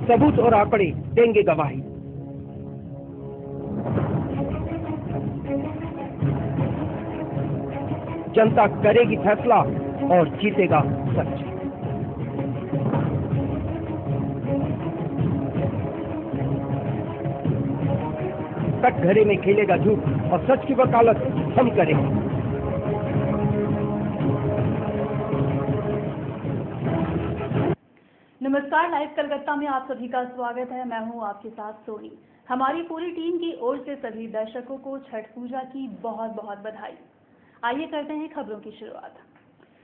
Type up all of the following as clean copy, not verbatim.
सबूत और आंकड़े देंगे गवाही। जनता करेगी फैसला और जीतेगा सच। कटघरे में खेलेगा झूठ और सच की वकालत हम करेंगे। नमस्कार, लाइव कलकत्ता में आप सभी का स्वागत है। मैं हूं आपके साथ सोनी। हमारी पूरी टीम की ओर से सभी दर्शकों को छठ पूजा की बहुत बहुत बधाई। आइए करते हैं खबरों की शुरुआत।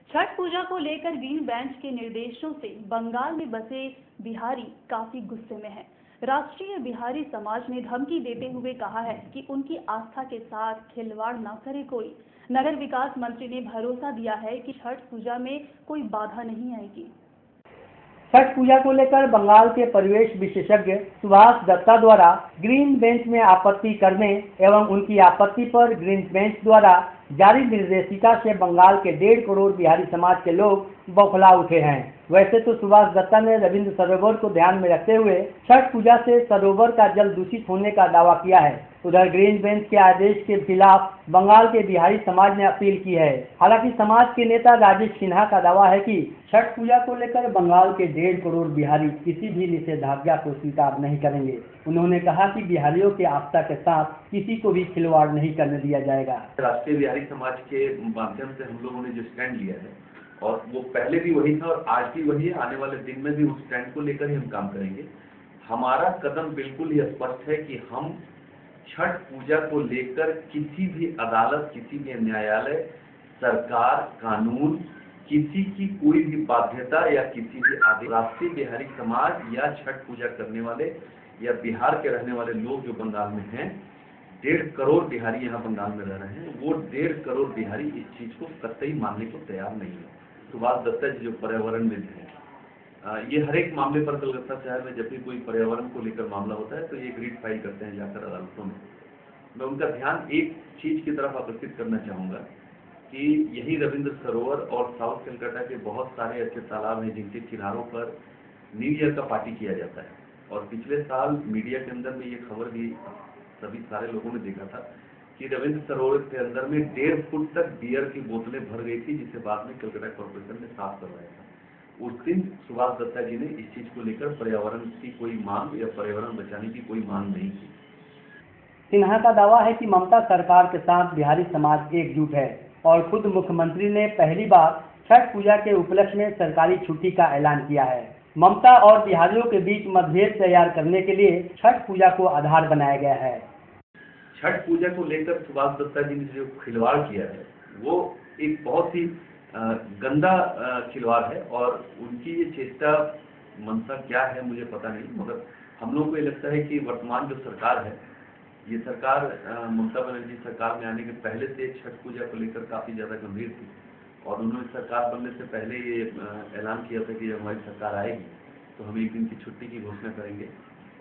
छठ पूजा को लेकर ग्रीन बेंच के निर्देशों से बंगाल में बसे बिहारी काफी गुस्से में हैं। राष्ट्रीय बिहारी समाज ने धमकी देते हुए कहा है कि उनकी आस्था के साथ खिलवाड़ न करे कोई। नगर विकास मंत्री ने भरोसा दिया है कि छठ पूजा में कोई बाधा नहीं आएगी। छठ पूजा को लेकर बंगाल के परिवेश विशेषज्ञ सुभाष दत्ता द्वारा ग्रीन बेंच में आपत्ति करने एवं उनकी आपत्ति पर ग्रीन बेंच द्वारा जारी निर्देशिका से बंगाल के 1.5 करोड़ बिहारी समाज के लोग बौखला उठे हैं। वैसे तो सुभाष दत्ता ने रविंद्र सरोवर को ध्यान में रखते हुए छठ पूजा से सरोवर का जल दूषित होने का दावा किया है। उधर ग्रीन बेंच के आदेश के खिलाफ बंगाल के बिहारी समाज ने अपील की है। हालांकि समाज के नेता राजेश सिन्हा का दावा है कि छठ पूजा को लेकर बंगाल के 1.5 करोड़ बिहारी किसी भी निषेधाज्ञा को स्वीकार नहीं करेंगे। उन्होंने कहा कि बिहारियों के आस्था के साथ किसी को भी खिलवाड़ नहीं करने दिया जाएगा। राष्ट्रीय बिहारी समाज के माध्यम से हम लोगों ने जो स्टैंड लिया है और वो पहले भी वही था और आज भी वही है, आने वाले दिन में भी उस स्टैंड को लेकर ही हम काम करेंगे। हमारा कदम बिल्कुल ही स्पष्ट है कि हम छठ पूजा को लेकर किसी भी अदालत, किसी भी न्यायालय, सरकार, कानून, किसी की कोई भी बाध्यता या किसी भी आदेश, राष्ट्रीय बिहारी समाज या छठ पूजा करने वाले या बिहार के रहने वाले लोग जो बंगाल में हैं, 1.5 करोड़ बिहारी यहाँ बंगाल में रह रहे हैं, वो 1.5 करोड़ बिहारी इस चीज को कतई मानने को तैयार नहीं है। सुभाष दत्ता जी जो पर्यावरणविद हैं, ये हर एक मामले पर कलकत्ता शहर में जब भी कोई पर्यावरण को लेकर मामला होता है तो ये रीट फाइल करते हैं जाकर अदालतों में। मैं उनका ध्यान एक चीज की तरफ आकर्षित करना चाहूंगा कि यही रविंद्र सरोवर और साउथ कलकत्ता के बहुत सारे अच्छे तालाब हैं जिनके किनारों पर न्यू ईयर का पार्टी किया जाता है। और पिछले साल मीडिया के अंदर में ये खबर भी सभी सारे लोगों ने देखा था कि रविंद्र सरोवर के अंदर में 1.5 फुट तक बियर की बोतलें भर गई थी, जिसे बाद में कलकत्ता कॉर्पोरेशन ने साफ करवाया था। उस दिन सुभाष दत्ता जी ने इस चीज को लेकर पर्यावरण की कोई मांग या पर्यावरण बचाने की कोई मांग नहीं की। सिन्हा का दावा है कि ममता सरकार के साथ बिहारी समाज एकजुट है और खुद मुख्यमंत्री ने पहली बार छठ पूजा के उपलक्ष्य में सरकारी छुट्टी का ऐलान किया है। ममता और बिहारियों के बीच मतभेद तैयार करने के लिए छठ पूजा को आधार बनाया गया है। छठ पूजा को लेकर सुभाष दत्ता जी ने जो खिलवाड़ किया है वो एक बहुत ही गंदा खिलवाड़ है और उनकी ये चेष्टा मंशा क्या है मुझे पता नहीं, मगर हम लोगों को ये लगता है कि वर्तमान जो सरकार है, ये सरकार ममता बनर्जी सरकार में आने के पहले से छठ पूजा को लेकर काफी ज्यादा गंभीर थी और उन्होंने सरकार बनने से पहले ये ऐलान किया था कि जब हमारी सरकार आएगी तो हम एक दिन की छुट्टी की घोषणा करेंगे।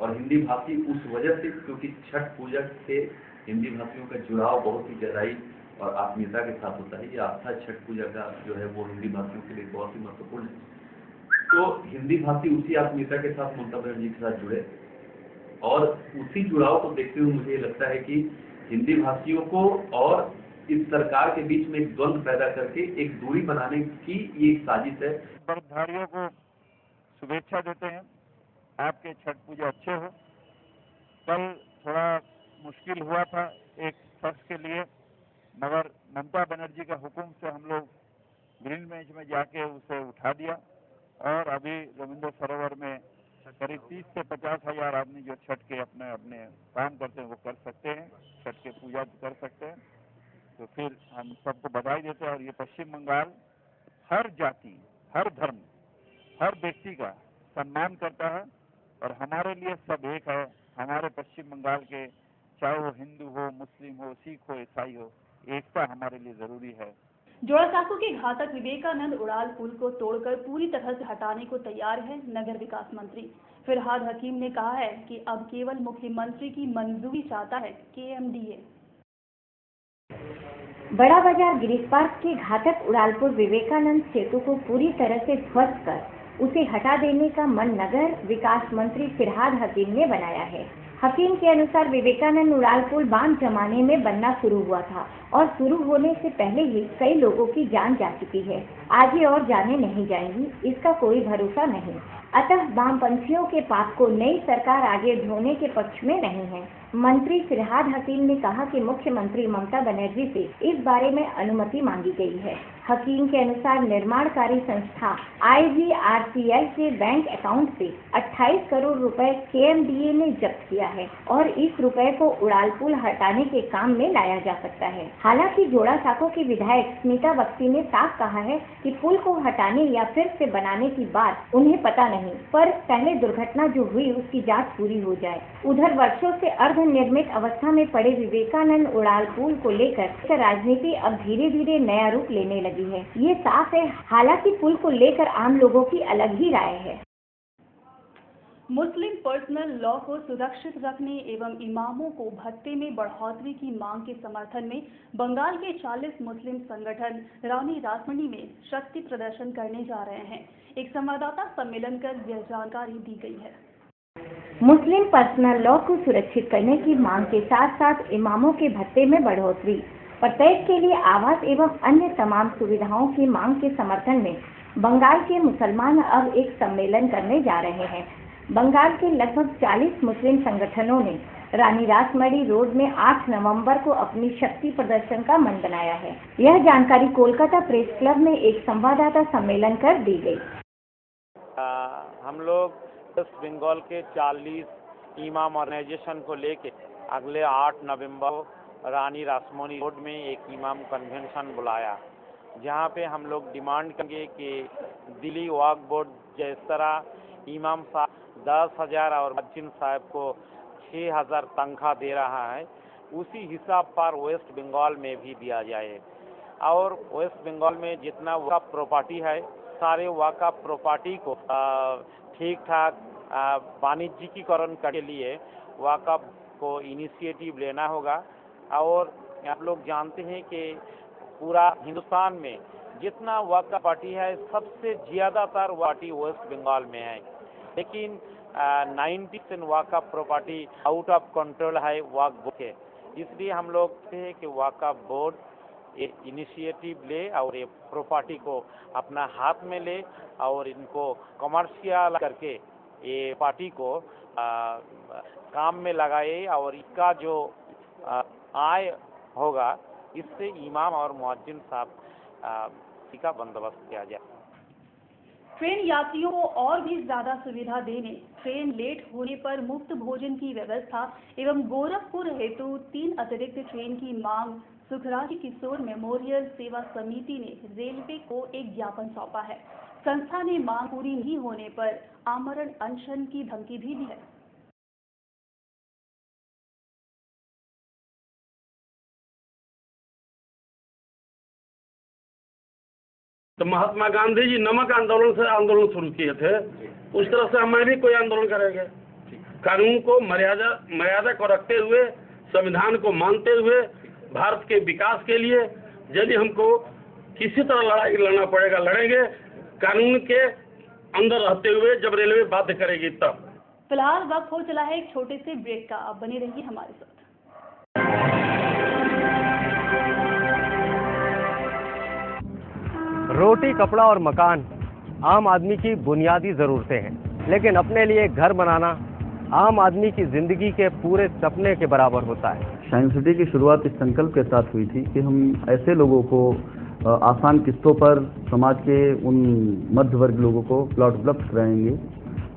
और हिंदी भाषी उस वजह से, क्योंकि छठ पूजा से हिंदी भाषियों का जुड़ाव बहुत ही गहराई और आत्मीयता के साथ होता है। ये आस्था छठ पूजा का जो है वो हिंदी भाषियों के लिए बहुत ही महत्वपूर्ण है। तो हिंदी भाषी उसी आत्मीयता के साथ ममता बनर्जी के साथ जुड़े और उसी जुड़ाव को देखते हुए मुझे लगता है कि हिंदी भाषियों को और इस सरकार के बीच में एक द्वंद्व पैदा करके एक दूरी बनाने की ये एक साजिश है। व्रतधारियों को शुभेच्छा देते हैं, आपके छठ पूजा अच्छे हो। कल थोड़ा मुश्किल हुआ था एक शख्स के लिए, मगर ममता बनर्जी का हुक्म से हम लोग ग्रीन बेंच में जाके उसे उठा दिया और अभी रविंद्र सरोवर में करीब 30 से 50 हजार आदमी जो छठ के अपने अपने काम करते हैं वो कर सकते हैं, छठ के पूजा कर सकते हैं। तो फिर हम सबको बधाई देते हैं। और ये पश्चिम बंगाल हर जाति, हर धर्म, हर व्यक्ति का सम्मान करता है और हमारे लिए सब एक है। हमारे पश्चिम बंगाल के, चाहे वो हिंदू हो, मुस्लिम हो, सिख हो, ईसाई हो, एकता हमारे लिए जरूरी है। जोड़ासांको के घातक विवेकानंद उड़ाल पुल को तोड़कर पूरी तरह से हटाने को तैयार है नगर विकास मंत्री फिरहाद हकीम ने कहा है कि अब केवल मुख्यमंत्री की मंजूरी चाहता है KMDA। बड़ा बाजार गिरीश पार्क के घातक उड़ालपुर विवेकानंद सेतु को पूरी तरह से ध्वस्त कर उसे हटा देने का मन नगर विकास मंत्री फिरहाद हकीम ने बनाया है। हकीम के अनुसार विवेकानंद उड़ाल पुल बांध जमाने में बनना शुरू हुआ था और शुरू होने से पहले ही कई लोगों की जान जा चुकी है। आगे और जाने नहीं जाएंगी, इसका कोई भरोसा नहीं। अतः वामपंथियों के पाप को नई सरकार आगे ढोने के पक्ष में नहीं है। मंत्री फिरहाद हकीम ने कहा कि मुख्यमंत्री ममता बनर्जी से इस बारे में अनुमति मांगी गई है। हकीम के अनुसार निर्माणकारी संस्था IGRCL के बैंक अकाउंट से 28 करोड़ रुपए KMDA ने जब्त किया है और इस रुपए को उड़ाल पुल हटाने के काम में लाया जा सकता है। हालांकि जोड़ा साँको की विधायक स्मिता बख्शी ने साफ कहा है कि पुल को हटाने या फिर से बनाने की बात उन्हें पता नहीं, पर पहले दुर्घटना जो हुई उसकी जांच पूरी हो जाए। उधर वर्षों से अर्धनिर्मित अवस्था में पड़े विवेकानंद उड़ाल पुल को लेकर राजनीति अब धीरे धीरे नया रूप लेने लगी है, ये साफ है। हालांकि पुल को लेकर आम लोगों की अलग ही राय है। मुस्लिम पर्सनल लॉ को सुरक्षित रखने एवं इमामों को भत्ते में बढ़ोतरी की मांग के समर्थन में बंगाल के 40 मुस्लिम संगठन रानी रासमणी में शक्ति प्रदर्शन करने जा रहे हैं। एक संवाददाता सम्मेलन कर यह जानकारी दी गई है। मुस्लिम पर्सनल लॉ को सुरक्षित करने की मांग के साथ साथ इमामों के भत्ते में बढ़ोतरी, प्रत्येक के लिए आवास एवं अन्य तमाम सुविधाओं की मांग के समर्थन में बंगाल के मुसलमान अब एक सम्मेलन करने जा रहे हैं। बंगाल के लगभग 40 मुस्लिम संगठनों ने रानी रासमणी रोड में 8 नवंबर को अपनी शक्ति प्रदर्शन का मन बनाया है। यह जानकारी कोलकाता प्रेस क्लब में एक संवाददाता सम्मेलन कर दी गई। हम लोग वेस्ट बंगाल के 40 इमाम ऑर्गेनाइजेशन को लेके अगले 8 नवंबर रानी रासमणी रोड में एक इमाम कन्वेंशन बुलाया, जहां पे हम लोग डिमांड करेंगे कि दिल्ली वक्फ बोर्ड जिस तरह इमाम साहब 10,000 और मुअज्जिन साहब को 6,000 तनख्वाह दे रहा है, उसी हिसाब पर वेस्ट बंगाल में भी दिया जाए। और वेस्ट बंगाल में जितना वक्फ प्रॉपर्टी है, सारे वक्फ प्रॉपर्टी को ठीक ठाक वाणिज्यिकीकरण के लिए वक्फ को इनिशिएटिव लेना होगा। और आप लोग जानते हैं कि पूरा हिंदुस्तान में जितना वक्फ प्रॉपर्टी है, सबसे ज़्यादातर पार्टी वेस्ट बंगाल में है, लेकिन 90% वक्फ प्रॉपर्टी आउट ऑफ कंट्रोल है वक्फ बोर्ड के। इसलिए हम लोग कहते हैं कि वक्फ बोर्ड एक इनिशिएटिव ले और ये प्रॉपर्टी को अपना हाथ में ले और इनको कमर्शियल करके ये पार्टी को काम में लगाए और इसका जो आय होगा इससे इमाम और मुअज्जिन साहब का बंदोबस्त किया जाए। ट्रेन यात्रियों को और भी ज्यादा सुविधा देने, ट्रेन लेट होने पर मुफ्त भोजन की व्यवस्था एवं गोरखपुर हेतु 3 अतिरिक्त ट्रेन की मांग सुखराज किशोर मेमोरियल सेवा समिति ने रेलवे को एक ज्ञापन सौंपा है। संस्था ने मांग पूरी नहीं होने पर आमरण अनशन की धमकी भी दी है। तो महात्मा गांधी जी नमक आंदोलन से आंदोलन शुरू किए थे, उस तरह से हमें भी कोई आंदोलन करेंगे। कानून को मर्यादा को रखते हुए, संविधान को मानते हुए, भारत के विकास के लिए यदि हमको किसी तरह लड़ाई लड़ना पड़ेगा, लड़ेंगे। कानून के अंदर रहते हुए जब रेलवे बाध्य करेगी तब। फिलहाल वक्त हो चला है एक छोटे से ब्रेक का, अब बने रहिए हमारे साथ। रोटी, कपड़ा और मकान आम आदमी की बुनियादी ज़रूरतें हैं, लेकिन अपने लिए घर बनाना आम आदमी की ज़िंदगी के पूरे सपने के बराबर होता है। साइंस सिटी की शुरुआत इस संकल्प के साथ हुई थी कि हम ऐसे लोगों को आसान किस्तों पर समाज के उन मध्य वर्ग लोगों को प्लॉट उपलब्ध कराएंगे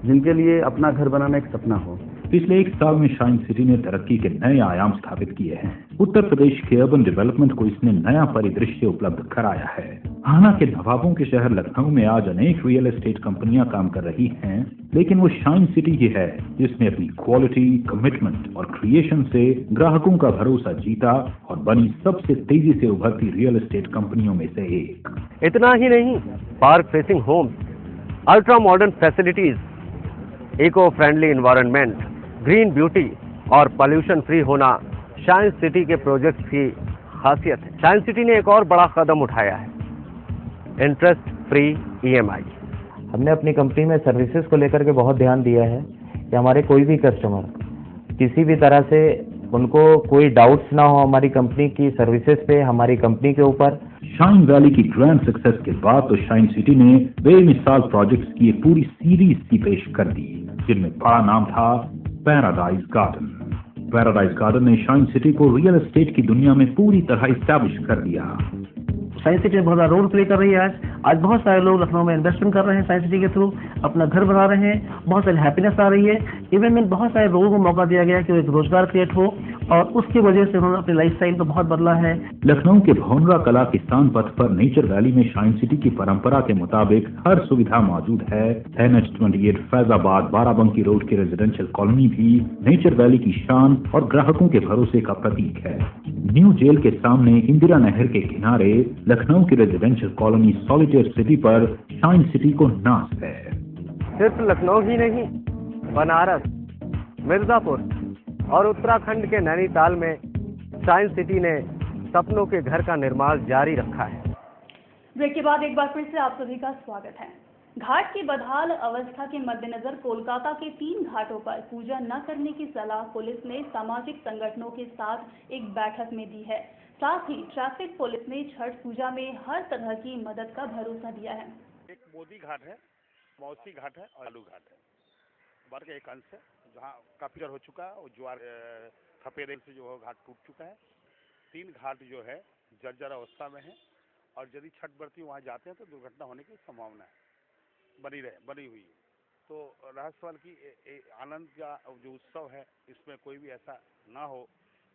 जिनके लिए अपना घर बनाना एक सपना हो। पिछले 1 साल में साइंस सिटी ने तरक्की के नए आयाम स्थापित किए हैं। उत्तर प्रदेश के अर्बन डेवलपमेंट को इसने नया परिदृश्य उपलब्ध कराया है। हालांकि नवाबों के शहर लखनऊ में आज अनेक रियल एस्टेट कंपनियां काम कर रही हैं, लेकिन वो साइंस सिटी ही है जिसने अपनी क्वालिटी, कमिटमेंट और क्रिएशन से ग्राहकों का भरोसा जीता और बनी सबसे तेजी से उभरती रियल एस्टेट कंपनियों में से एक। इतना ही नहीं, park facing homes, ultra modern facilities, eco friendly environment, green beauty और पॉल्यूशन फ्री होना साइंस सिटी के प्रोजेक्ट की खासियत है। साइंस सिटी ने एक और बड़ा कदम उठाया है, इंटरेस्ट फ्री EMI। हमने अपनी कंपनी में सर्विसेज को लेकर के बहुत ध्यान दिया है कि हमारे कोई भी कस्टमर किसी भी तरह से उनको कोई डाउट्स ना हो हमारी कंपनी की सर्विसेज पे, हमारी कंपनी के ऊपर। शाइन वैली की ग्रैंड सक्सेस के बाद तो शाइन सिटी ने बेमिसाल प्रोजेक्ट्स की एक पूरी सीरीज की पेश कर दी, जिनमें बड़ा नाम था पैराडाइज गार्डन। पैराडाइज गार्डन ने शाइन सिटी को रियल एस्टेट की दुनिया में पूरी तरह इस्टेब्लिश कर दिया। साइंस सिटी बहुत बड़ा रोल प्ले कर रही है। आज बहुत सारे लोग लखनऊ में इन्वेस्टमेंट कर रहे हैं, साइंस सिटी के थ्रू अपना घर बना रहे हैं, बहुत सारी हैप्पीनेस आ रही है। इवन में बहुत सारे लोगों को मौका दिया गया कि एक रोजगार क्रिएट हो, और उसकी वजह से उन्होंने अपनी लाइफ स्टाइल को बहुत बदला है। लखनऊ के भौनरा कला किसान पथ पर नेचर वैली में शाइन सिटी की परंपरा के मुताबिक हर सुविधा मौजूद है। NH28 फैजाबाद बाराबंकी रोड की रेजिडेंशियल कॉलोनी भी नेचर वैली की शान और ग्राहकों के भरोसे का प्रतीक है। न्यू जेल के सामने इंदिरा नहर के किनारे लखनऊ की रेजिडेंशियल कॉलोनी सॉलिटेयर सिटी पर शाइन सिटी को नाज है। सिर्फ लखनऊ ही नहीं, बनारस, मिर्जापुर और उत्तराखंड के नैनीताल में शाइन सिटी ने सपनों के घर का निर्माण जारी रखा है। ब्रेक के बाद एक बार फिर से आप सभी का स्वागत है। घाट की बदहाल अवस्था के मद्देनजर कोलकाता के 3 घाटों पर पूजा न करने की सलाह पुलिस ने सामाजिक संगठनों के साथ एक बैठक में दी है। साथ ही ट्रैफिक पुलिस ने छठ पूजा में हर तरह की मदद का भरोसा दिया है। एक मोदी घाट है, मौसी घाट है और आलू घाट है। बार का एक अंश है जहाँ काफी हो चुका है और ज्वार थपेरे से जो घाट टूट चुका है। 3 घाट जो है जर्जर अवस्था में है और यदि छठ व्रती वहाँ जाते हैं तो दुर्घटना होने की संभावना है बनी हुई है। तो रहस्यवाल की आनंद का जो उत्सव है इसमें कोई भी ऐसा ना हो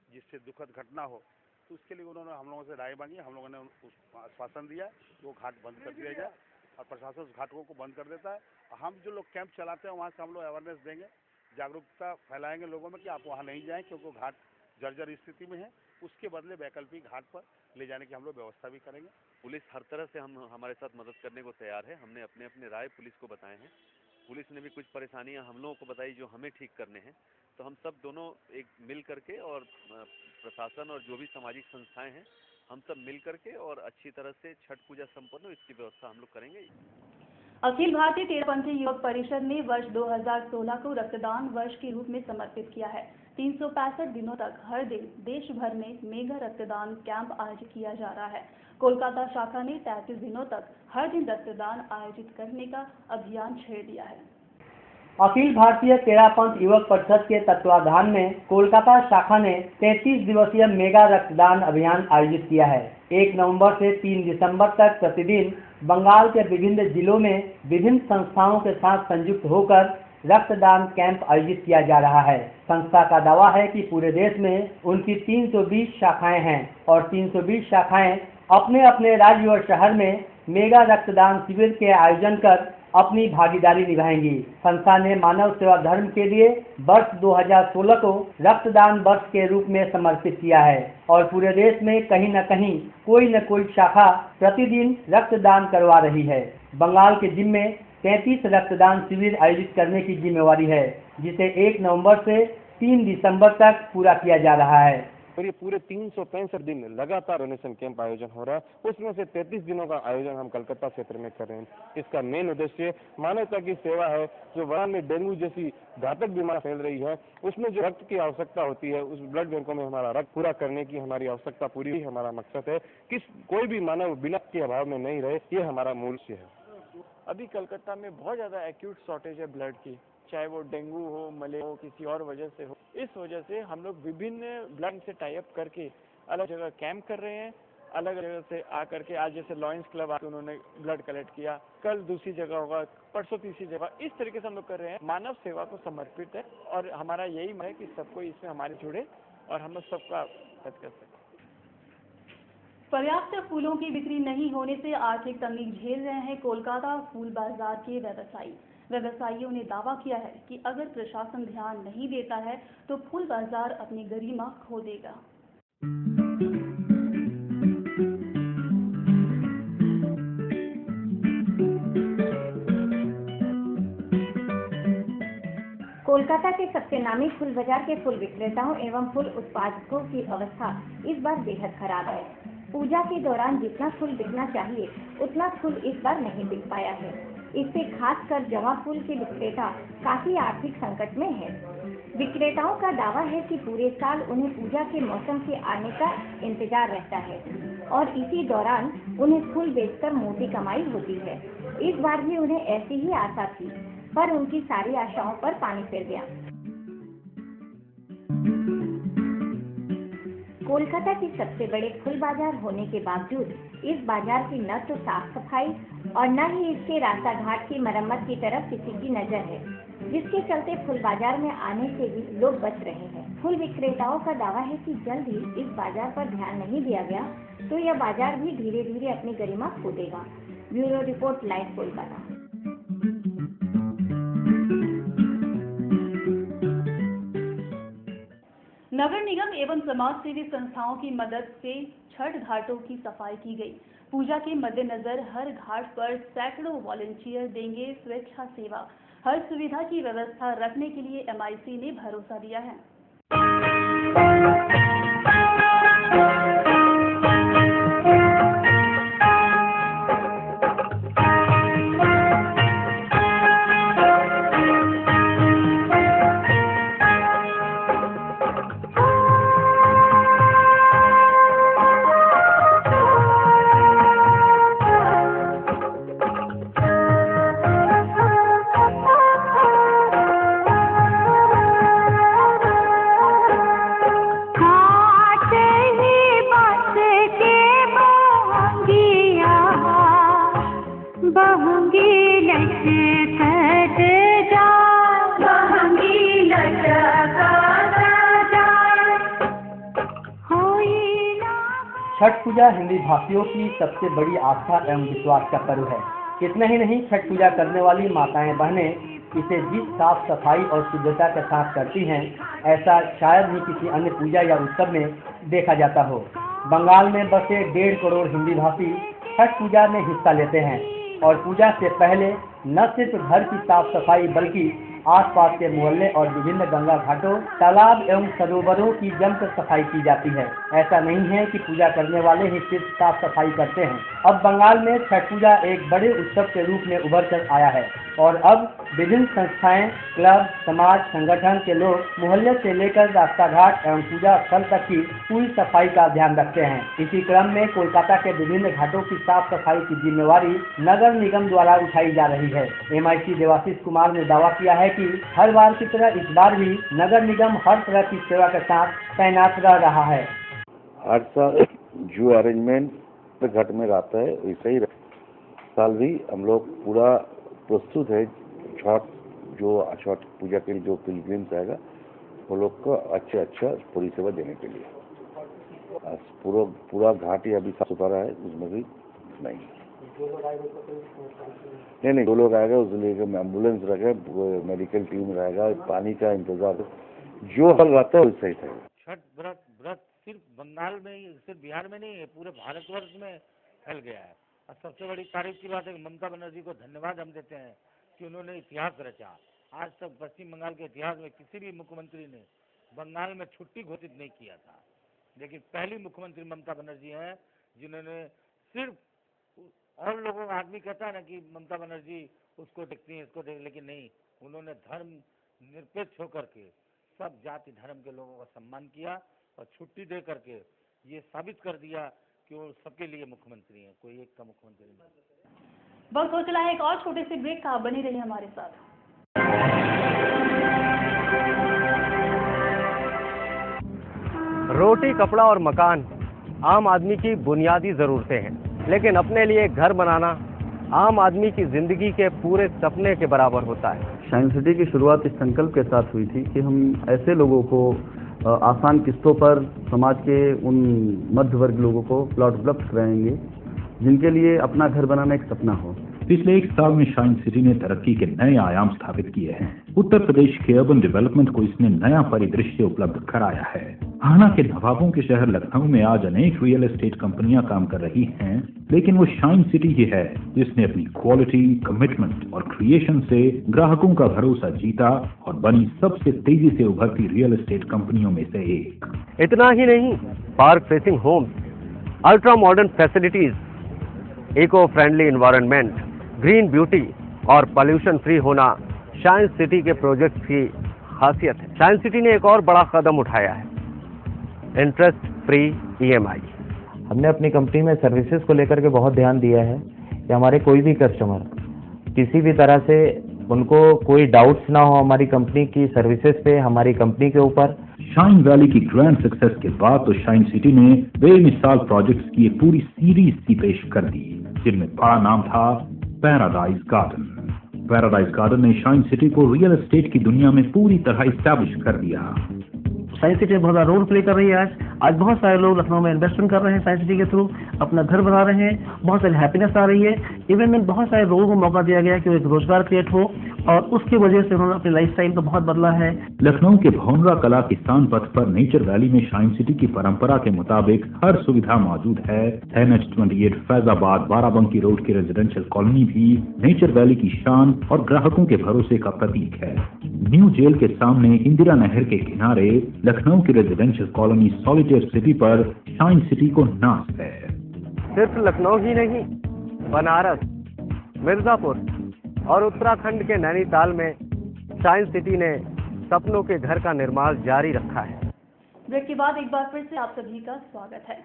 जिससे दुखद घटना हो, तो उसके लिए उन्होंने हम लोगों से राय मांगी। हम लोगों ने आश्वासन दिया वो घाट बंद कर दिया जाए और प्रशासन उस घाटों को बंद कर देता है। हम जो लोग कैंप चलाते हैं वहाँ से हम लोग अवेयरनेस देंगे, जागरूकता फैलाएंगे लोगों में कि आप वहाँ नहीं जाएं क्योंकि घाट जर्जर स्थिति में है। उसके बदले वैकल्पिक घाट पर ले जाने की हम लोग व्यवस्था भी करेंगे। पुलिस हर तरह से हमारे साथ मदद करने को तैयार है। हमने अपने अपने राय पुलिस को बताए हैं। पुलिस ने भी कुछ परेशानियां हम लोगों को बताई जो हमें ठीक करने हैं। तो हम सब दोनों एक मिल करके और प्रशासन और जो भी सामाजिक संस्थाएं हैं हम सब मिल करके और अच्छी तरह से छठ पूजा संपन्न हो इसकी व्यवस्था हम लोग करेंगे। अखिल भारतीय तेरहपंथी युवक परिषद ने वर्ष 2016 को रक्तदान वर्ष के रूप में समर्पित किया है। 365 दिनों तक हर दिन देश भर में मेगा रक्तदान कैंप आयोजित किया जा रहा है। कोलकाता शाखा ने 33 दिनों तक हर दिन रक्तदान आयोजित करने का अभियान छेड़ दिया है। अखिल भारतीय तेरहपंथ युवक परिषद के तत्वाधान में कोलकाता शाखा ने 33 दिवसीय मेगा रक्तदान अभियान आयोजित किया है। 1 नवंबर से 3 दिसंबर तक प्रतिदिन बंगाल के विभिन्न जिलों में विभिन्न संस्थाओं के साथ संयुक्त होकर रक्तदान कैंप आयोजित किया जा रहा है। संस्था का दावा है कि पूरे देश में उनकी 320 शाखाएं हैं और 320 शाखाएं अपने अपने राज्य और शहर में मेगा रक्तदान शिविर के आयोजन कर अपनी भागीदारी निभाएंगी। संस्था ने मानव सेवा धर्म के लिए वर्ष 2016 को रक्तदान वर्ष के रूप में समर्पित किया है और पूरे देश में कहीं न कहीं कोई न कोई शाखा प्रतिदिन रक्तदान करवा रही है। बंगाल के जिम्मे 33 रक्तदान शिविर आयोजित करने की जिम्मेवारी है, जिसे 1 नवंबर से 3 दिसंबर तक पूरा किया जा रहा है। और ये पूरे 365 दिन लगातार डोनेशन कैंप आयोजन हो रहा है। उसमें से 33 दिनों का आयोजन हम कलकत्ता क्षेत्र में कर रहे हैं। इसका मेन उद्देश्य मानवता की सेवा है। जो वहाँ में डेंगू जैसी घातक बीमारी फैल रही है उसमें जो रक्त की आवश्यकता होती है उस ब्लड बैंकों में हमारा रक्त पूरा करने की हमारी आवश्यकता पूरी हमारा मकसद है। कोई भी मानव बिना के अभाव में नहीं रहे, ये हमारा मूल लक्ष्य है। अभी कलकत्ता में बहुत ज़्यादा एक्यूट शॉर्टेज है ब्लड की, चाहे वो डेंगू हो, मलेरिया हो, किसी और वजह से हो। इस वजह से हम लोग विभिन्न ब्लड से टाई अप करके अलग जगह कैंप कर रहे हैं। अलग जगह से आकर के आज जैसे लॉयंस क्लब आकर उन्होंने ब्लड कलेक्ट किया, कल दूसरी जगह होगा, परसों तीसरी जगह। इस तरीके से हम लोग कर रहे हैं। मानव सेवा को समर्पित है और हमारा यही है कि सबको इसमें हमारे जुड़े और हम लोग सबका मदद कर सकें। पर्याप्त फूलों की बिक्री नहीं होने से आर्थिक तंगी झेल रहे हैं कोलकाता फूल बाजार के व्यवसायी। व्यवसायियों ने दावा किया है कि अगर प्रशासन ध्यान नहीं देता है तो फूल बाजार अपनी गरिमा खो देगा। कोलकाता के सबसे नामी फूल बाजार के फूल विक्रेताओं एवं फूल उत्पादकों की अवस्था इस बार बेहद खराब है। पूजा के दौरान जितना फूल बिकना चाहिए उतना फूल इस बार नहीं बिक पाया है। इससे खासकर जमा फूल के विक्रेता काफी आर्थिक संकट में है। विक्रेताओं का दावा है कि पूरे साल उन्हें पूजा के मौसम के आने का इंतजार रहता है और इसी दौरान उन्हें फूल बेचकर मोटी कमाई होती है। इस बार भी उन्हें ऐसी ही आशा थी, पर उनकी सारी आशाओं पर पानी फिर गया। कोलकाता के सबसे बड़े फूल बाजार होने के बावजूद इस बाजार की न तो साफ सफाई और न ही इसके रास्ता घाट की मरम्मत की तरफ किसी की नजर है, जिसके चलते फूल बाजार में आने से भी लोग बच रहे हैं। फूल विक्रेताओं का दावा है कि जल्द ही इस बाजार पर ध्यान नहीं दिया गया तो यह बाजार भी धीरे धीरे अपनी गरिमा खो देगा। Bureau report, live Kolkata. नगर निगम एवं समाज सेवी संस्थाओं की मदद से छठ घाटों की सफाई की गई। पूजा के मद्देनजर हर घाट पर सैकड़ों वॉलंटियर देंगे स्वेच्छा सेवा। हर सुविधा की व्यवस्था रखने के लिए MIC ने भरोसा दिया है। छठ पूजा हिंदी भाषियों की सबसे बड़ी आस्था एवं विश्वास का पर्व है। इतना ही नहीं, छठ पूजा करने वाली माताएं बहनें इसे जिस साफ सफाई और शुद्धता के साथ करती हैं, ऐसा शायद ही किसी अन्य पूजा या उत्सव में देखा जाता हो। बंगाल में बसे 1.5 करोड़ हिंदी भाषी छठ पूजा में हिस्सा लेते हैं और पूजा से पहले न सिर्फ घर की साफ सफाई बल्कि आसपास के मोहल्ले और विभिन्न गंगा घाटों, तालाब एवं सरोवरों की जमकर सफाई की जाती है। ऐसा नहीं है कि पूजा करने वाले ही सिर्फ साफ सफाई करते हैं। अब बंगाल में छठ पूजा एक बड़े उत्सव के रूप में उभर कर आया है और अब विभिन्न संस्थाएं, क्लब, समाज संगठन के लोग मोहल्ले से लेकर रास्ता घाट एवं पूजा स्थल तक की पूरी सफाई का ध्यान रखते हैं। इसी क्रम में कोलकाता के विभिन्न घाटों की साफ सफाई की जिम्मेवारी नगर निगम द्वारा उठाई जा रही है। MIC देवाशीष कुमार ने दावा किया है कि हर बार की तरह इस बार भी नगर निगम हर तरह की सेवा के साथ तैनात रह रहा है। हर साल जो अरेंजमेंट घाट में रहता है वैसे ही साल भी हम लोग पूरा प्रस्तुत है। छठ पूजा के लिए जो पिलग्रिम्स आएगा वो लोग को अच्छा परिसेवा देने के लिए पूरा घाट ही अभी साफ सुथरा है, उसमें भी नहीं जो लोग आएगा उसके लिए एम्बुलेंस रहेगा, मेडिकल टीम रहेगा, पानी का इंतजार जो हल रहता है वैसे ही रहेगा। छठ व्रत सिर्फ बंगाल में ही, सिर्फ बिहार में नहीं है, पूरे भारतवर्ष में फैल गया है। और सबसे बड़ी तारीफ की बात है ममता बनर्जी को धन्यवाद हम देते हैं कि उन्होंने इतिहास रचा। आज तक पश्चिम बंगाल के इतिहास में किसी भी मुख्यमंत्री ने बंगाल में छुट्टी घोषित नहीं किया था, लेकिन पहली मुख्यमंत्री ममता बनर्जी हैं जिन्होंने सिर्फ, और लोगों का आदमी कहता है ना कि ममता बनर्जी उसको देखती है इसको देख, लेकिन नहीं, उन्होंने धर्म निरपेक्ष होकर के सब जाति धर्म के लोगों का सम्मान किया और छुट्टी दे करके ये साबित कर दिया कि वो सबके लिए मुख्यमंत्री हैं, कोई एक का मुख्यमंत्री नहीं। वक्त हो चला है एक और छोटे से ब्रेक का, बने रहिए हमारे साथ। रोटी, कपड़ा और मकान आम आदमी की बुनियादी ज़रूरतें हैं, लेकिन अपने लिए घर बनाना आम आदमी की ज़िंदगी के पूरे सपने के बराबर होता है। शाइन सिटी की शुरुआत इस संकल्प के साथ हुई थी कि हम ऐसे लोगों को आसान किस्तों पर समाज के उन मध्य वर्ग लोगों को प्लॉट उपलब्ध कराएंगे जिनके लिए अपना घर बनाना एक सपना हो। पिछले 1 साल में शाइन सिटी ने तरक्की के नए आयाम स्थापित किए हैं। उत्तर प्रदेश के अर्बन डेवलपमेंट को इसने नया परिदृश्य उपलब्ध कराया है। हाना के नवाबों के शहर लखनऊ में आज अनेक रियल एस्टेट कंपनियां काम कर रही हैं, लेकिन वो शाइन सिटी ही है जिसने अपनी क्वालिटी, कमिटमेंट और क्रिएशन से ग्राहकों का भरोसा जीता और बनी सबसे तेजी से उभरती रियल एस्टेट कंपनियों में से एक। इतना ही नहीं, park facing homes, ultra modern facilities, eco friendly environment, green beauty और पॉल्यूशन फ्री होना साइंस सिटी के प्रोजेक्ट की खासियत है। साइंस सिटी ने एक और बड़ा कदम उठाया है, इंटरेस्ट फ्री EMI। हमने अपनी कंपनी में सर्विसेज को लेकर के बहुत ध्यान दिया है कि हमारे कोई भी कस्टमर किसी भी तरह से उनको कोई डाउट्स ना हो हमारी कंपनी की सर्विसेज पे, हमारी कंपनी के ऊपर। शाइन वैली की ग्रैंड सक्सेस के बाद तो शाइन सिटी ने बेमिसाल प्रोजेक्ट्स की एक पूरी सीरीज सी पेश कर दी, जिनमें बड़ा नाम था पैराडाइज गार्डन। पैराडाइज गार्डन ने शाइन सिटी को रियल एस्टेट की दुनिया में पूरी तरह इस्टेब्लिश कर दिया। साइंस सिटी बहुत बड़ा रोल प्ले कर रही है। आज बहुत सारे लोग लखनऊ में इन्वेस्टमेंट कर रहे हैं, साइंस सिटी के थ्रू अपना घर बना रहे हैं, बहुत सारी हैप्पीनेस आ रही है। इवन में बहुत सारे लोगों को मौका दिया गया कि वो एक रोजगार क्रिएट हो, और उसकी वजह से उन्होंने अपनी लाइफस्टाइल को बहुत बदला है। लखनऊ के भौनरा कला किसान पथ पर नेचर वैली में शाइन सिटी की परंपरा के मुताबिक हर सुविधा मौजूद है। NH28 फैजाबाद बाराबंकी रोड की रेजिडेंशियल कॉलोनी भी नेचर वैली की शान और ग्राहकों के भरोसे का प्रतीक है। न्यू जेल के सामने इंदिरा नहर के किनारे लखनऊ की रेजिडेंशियल कॉलोनी सॉलिटेयर सिटी पर शाइन सिटी को नाज है। सिर्फ लखनऊ ही नहीं, बनारस, मिर्जापुर और उत्तराखंड के नैनीताल में साइंस सिटी ने सपनों के घर का निर्माण जारी रखा है। ब्रेक के बाद एक बार फिर से आप सभी का स्वागत है।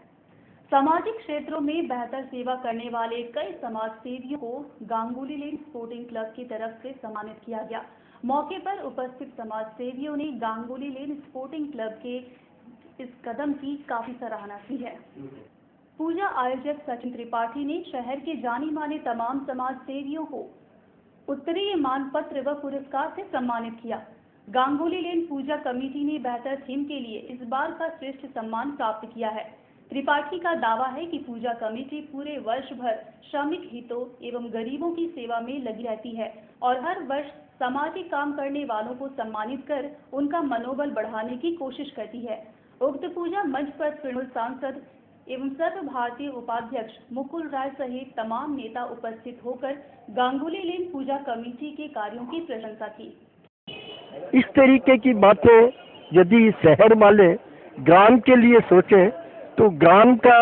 सामाजिक क्षेत्रों में बेहतर सेवा करने वाले कई समाज सेवियों को गांगुली लेन स्पोर्टिंग क्लब की तरफ से सम्मानित किया गया। मौके पर उपस्थित समाज सेवियों ने गांगुली लेन स्पोर्टिंग क्लब के इस कदम की काफी सराहना की है। पूजा आयोजक सचिन त्रिपाठी ने शहर के जानी माने तमाम समाज सेवियों को उत्तरीय मानपत्र व पुरस्कार से सम्मानित किया। गांगुली लेन पूजा कमेटी ने बेहतर थीम के लिए इस बार का श्रेष्ठ सम्मान प्राप्त किया है। त्रिपाठी का दावा है कि पूजा कमेटी पूरे वर्ष भर श्रमिक हितों एवं गरीबों की सेवा में लगी रहती है और हर वर्ष सामाजिक काम करने वालों को सम्मानित कर उनका मनोबल बढ़ाने की कोशिश करती है। उक्त पूजा मंच पर तृणमूल सांसद एवं सर्व भारतीय उपाध्यक्ष मुकुल राय सहित तमाम नेता उपस्थित होकर गांगुली लेन पूजा कमेटी के कार्यों की प्रशंसा की। इस तरीके की बातें यदि शहर वाले ग्राम के लिए सोचें तो ग्राम का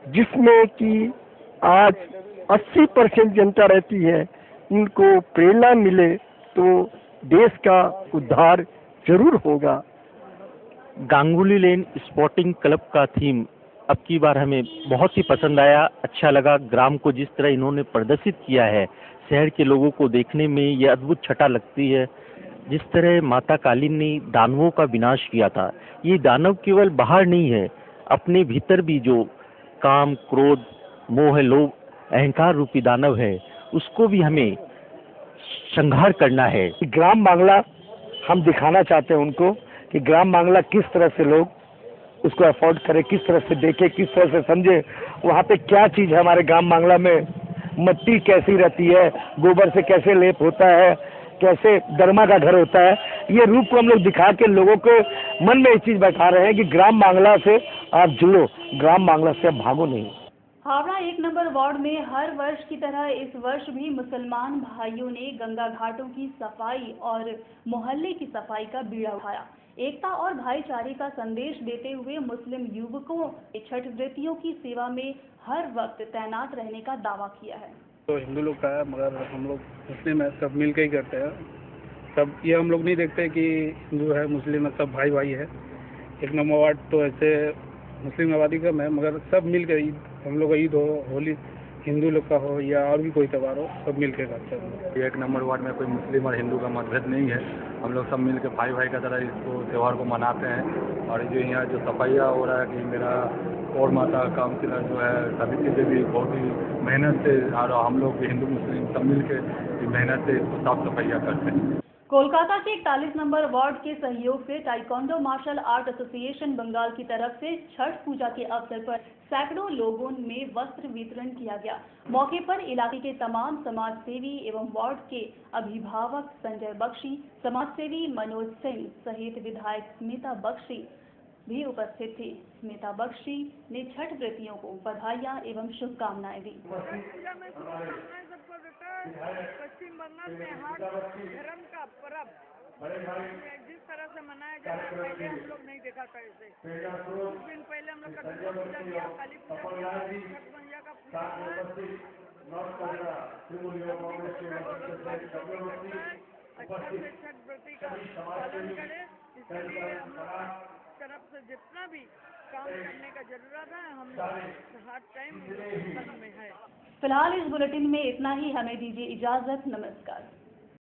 जिसमें कि आज 80% जनता रहती है, उनको प्रेरणा मिले तो देश का उद्धार जरूर होगा। गांगुली लेन स्पोर्टिंग क्लब का थीम अब की बार हमें बहुत ही पसंद आया, अच्छा लगा। ग्राम को जिस तरह इन्होंने प्रदर्शित किया है, शहर के लोगों को देखने में ये अद्भुत छटा लगती है। जिस तरह माता काली ने दानवों का विनाश किया था, ये दानव केवल बाहर नहीं है, अपने भीतर भी जो काम, क्रोध, मोह, लोभ, अहंकार रूपी दानव है, उसको भी हमें संहार करना है। ग्राम बांग्ला हम दिखाना चाहते हैं उनको कि ग्राम बांग्ला किस तरह से लोग उसको अफोर्ड करें, किस तरह से देखें, किस तरह से समझे, वहाँ पे क्या चीज़ है। हमारे ग्राम बांग्ला में मिट्टी कैसी रहती है, गोबर से कैसे लेप होता है, कैसे दरमा का घर होता है, ये रूप को हम लोग दिखा के लोगों को मन में एक चीज़ बैठा रहे हैं कि ग्राम बांग्ला से आप जुड़ो, ग्राम बांग्ला से आप भागो नहीं। हावड़ा 1 नंबर वार्ड में हर वर्ष की तरह इस वर्ष भी मुसलमान भाइयों ने गंगा घाटों की सफाई और मोहल्ले की सफाई का बीड़ा उठाया। एकता और भाईचारे का संदेश देते हुए मुस्लिम युवकों ने छठ व्रतियों की सेवा में हर वक्त तैनात रहने का दावा किया है। तो हिंदू लोग का है, मगर हम लोग मुस्लिम है, सब मिल के ही करते हैं। सब ये हम लोग नहीं देखते कि हिंदू है मुस्लिम है, सब भाई भाई है। 1 नंबर वार्ड तो ऐसे मुस्लिम आबादी कम है, मगर सब मिल कर ईद, हम लोग ईद हो, होली हिंदू लोग का हो या और भी कोई त्यौहार हो, सब मिल के करते हैं। 1 नंबर वार्ड में कोई मुस्लिम और हिंदू का मतभेद नहीं है, हम लोग सब मिल के भाई भाई का तरह इसको त्यौहार को मनाते हैं। और जो यहाँ जो सफाइया हो रहा है कि मेरा और माता काउंसिलर जो है सभी चीज़ें भी बहुत ही मेहनत से, और हम लोग भी हिंदू मुस्लिम सब मिल के मेहनत से इसको साफ सफाइया करते हैं। कोलकाता के 41 नंबर वार्ड के सहयोग से taekwondo martial art association Bengal की तरफ से छठ पूजा के अवसर पर सैकड़ों लोगों में वस्त्र वितरण किया गया। मौके पर इलाके के तमाम समाज सेवी एवं वार्ड के अभिभावक संजय बख्शी, समाज सेवी मनोज सिंह सहित विधायक स्मिता बख्शी भी उपस्थित थे। स्मिता बख्शी ने छठ व्रतियों को बधाइयां एवं शुभकामनाएं दी। पश्चिम बंगाल में हर धर्म का पर्व जिस तरह से मनाया जा रहा है, पहले हम लोग नहीं देखा था ऐसे। कुछ दिन पहले हम लोग का दुर्गा पूजा किया, काली पूजा किया, छठ मैया का पूजा, अच्छे से छठ व्रती का पालन करें। इसके लिए हम लोग तरफ से जितना भी काम करने का जरूरत है, हम हर टाइम में है। फिलहाल इस बुलेटिन में इतना ही। हमें दीजिए इजाजत। नमस्कार।